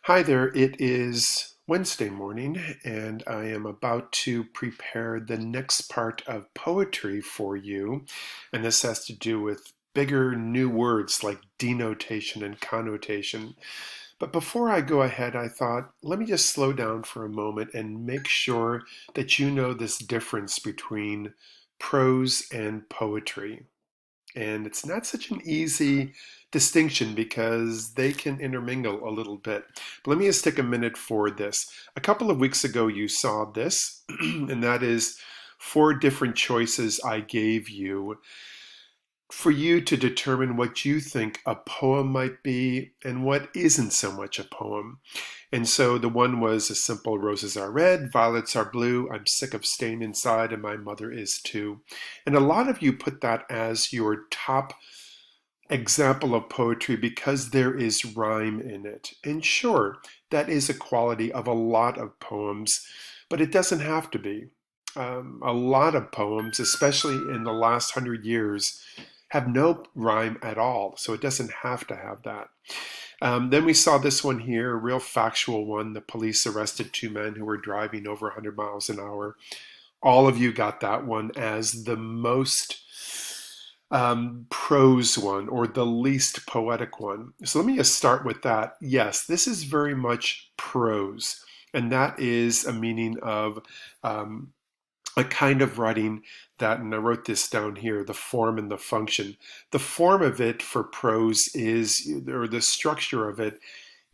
Hi there, it is Wednesday morning, and I am about to prepare the next part of poetry for you. And this has to do with bigger new words like denotation and connotation. But before I go ahead, I thought, let me just slow down for a moment and make sure that you know this difference between prose and poetry. And it's not such an easy distinction because they can intermingle a little bit. But let me just take a minute for this. A couple of weeks ago, you saw this, and that is four different choices I gave you for you to determine what you think a poem might be and what isn't so much a poem. And so the one was a simple roses are red, violets are blue, I'm sick of staying inside, and my mother is too. And a lot of you put that as your top example of poetry because there is rhyme in it. And sure, that is a quality of a lot of poems, but it doesn't have to be. A lot of poems, especially in the last 100 years, have no rhyme at all, so it doesn't have to have that. Then we saw this one here, a real factual one. The police arrested two men who were driving over 100 miles an hour. All of you got that one as the most prose one or the least poetic one. So let me just start with that. Yes, this is very much prose, and that is a meaning of a kind of writing that, and I wrote this down here, the form and the function. The form of it for prose is, or the structure of it,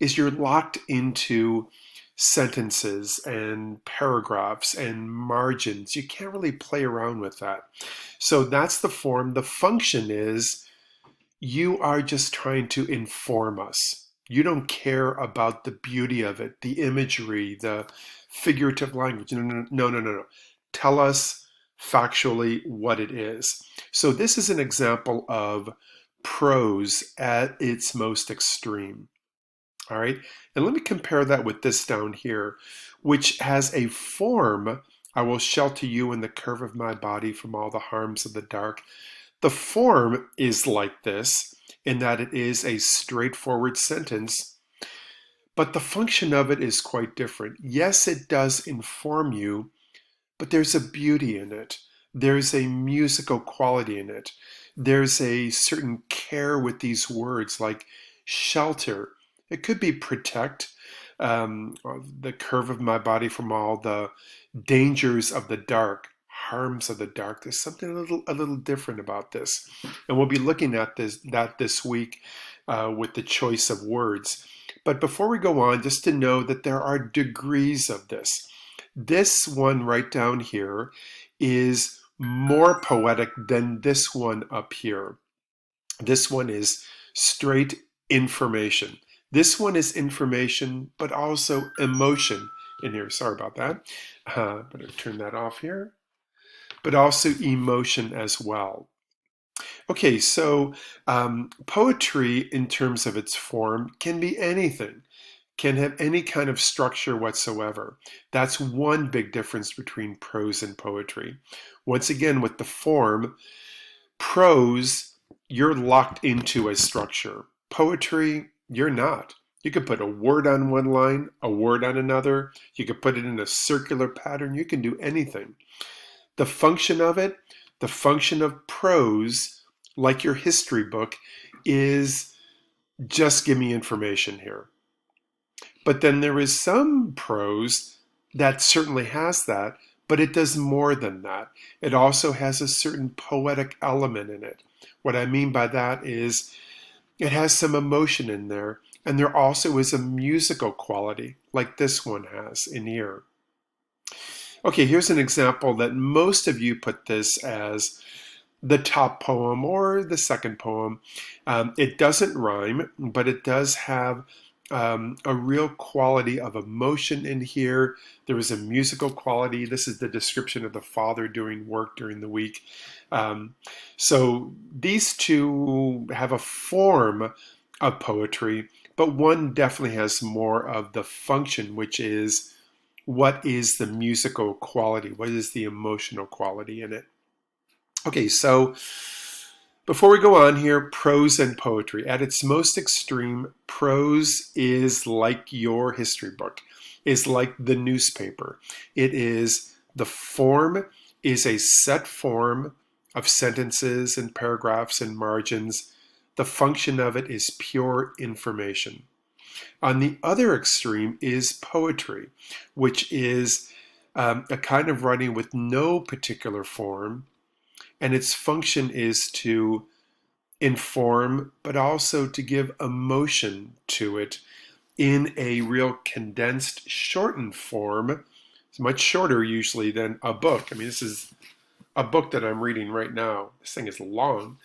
is you're locked into sentences and paragraphs and margins. You can't really play around with that. So that's the form. The function is you are just trying to inform us. You don't care about the beauty of it, the imagery, the figurative language. No, no, no, no, no, no. Tell us factually what it is. So this is an example of prose at its most extreme. All right. And let me compare that with this down here, which has a form. I will shelter you in the curve of my body from all the harms of the dark. The form is like this in that it is a straightforward sentence, but the function of it is quite different. Yes, it does inform you, but there's a beauty in it. There's a musical quality in it. There's a certain care with these words like shelter. It could be protect, the curve of my body from all the dangers of the dark, harms of the dark. There's something a little different about this, and we'll be looking at this week with the choice of words. But before we go on, just to know that there are degrees of this. This one right down here is more poetic than this one up here. This one is straight information. This one is information, but also emotion in here. Sorry about that. Better turn that off here. But also emotion as well. Okay, so poetry, in terms of its form, can be anything, can have any kind of structure whatsoever. That's one big difference between prose and poetry. Once again, with the form, prose, you're locked into a structure. Poetry, you're not. You could put a word on one line, a word on another. You could put it in a circular pattern. You can do anything. The function of it, the function of prose, like your history book, is just give me information here. But then there is some prose that certainly has that, but it does more than that. It also has a certain poetic element in it. What I mean by that is it has some emotion in there, and there also is a musical quality, like this one has in here. Okay, here's an example that most of you put this as the top poem or the second poem. It doesn't rhyme, but it does have a real quality of emotion in here. There is a musical quality. This is the description of the father doing work during the week. So these two have a form of poetry, but one definitely has more of the function, which is what is the musical quality? What is the emotional quality in it? Okay, so Before we go on here, prose and poetry. At its most extreme, prose is like your history book, is like the newspaper. It is, the form is a set form of sentences and paragraphs and margins. The function of it is pure information. On the other extreme is poetry, which is a kind of writing with no particular form, and its function is to inform, but also to give emotion to it in a real condensed, shortened form. It's much shorter usually than a book. I mean, this is a book that I'm reading right now. This thing is long.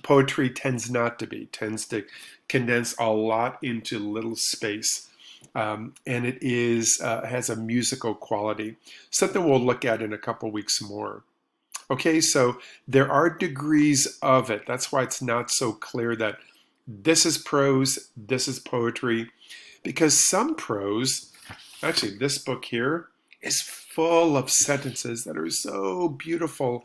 Poetry tends not to be, tends to condense a lot into little space. And it is has a musical quality, something we'll look at in a couple weeks more. Okay, so there are degrees of it. That's why it's not so clear that this is prose, this is poetry, because some prose, actually this book here, is full of sentences that are so beautiful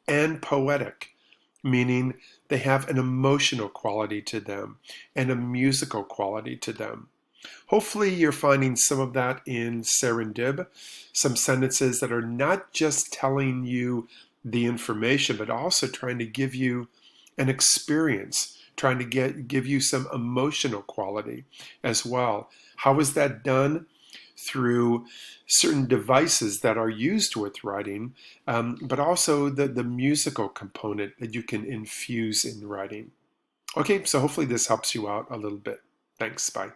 and poetic, meaning they have an emotional quality to them and a musical quality to them. Hopefully you're finding some of that in Serendib, some sentences that are not just telling you the information, but also trying to give you an experience, trying to give you some emotional quality as well. How is that done? Through certain devices that are used with writing, but also the musical component that you can infuse in writing. Okay, so hopefully this helps you out a little bit. Thanks, bye.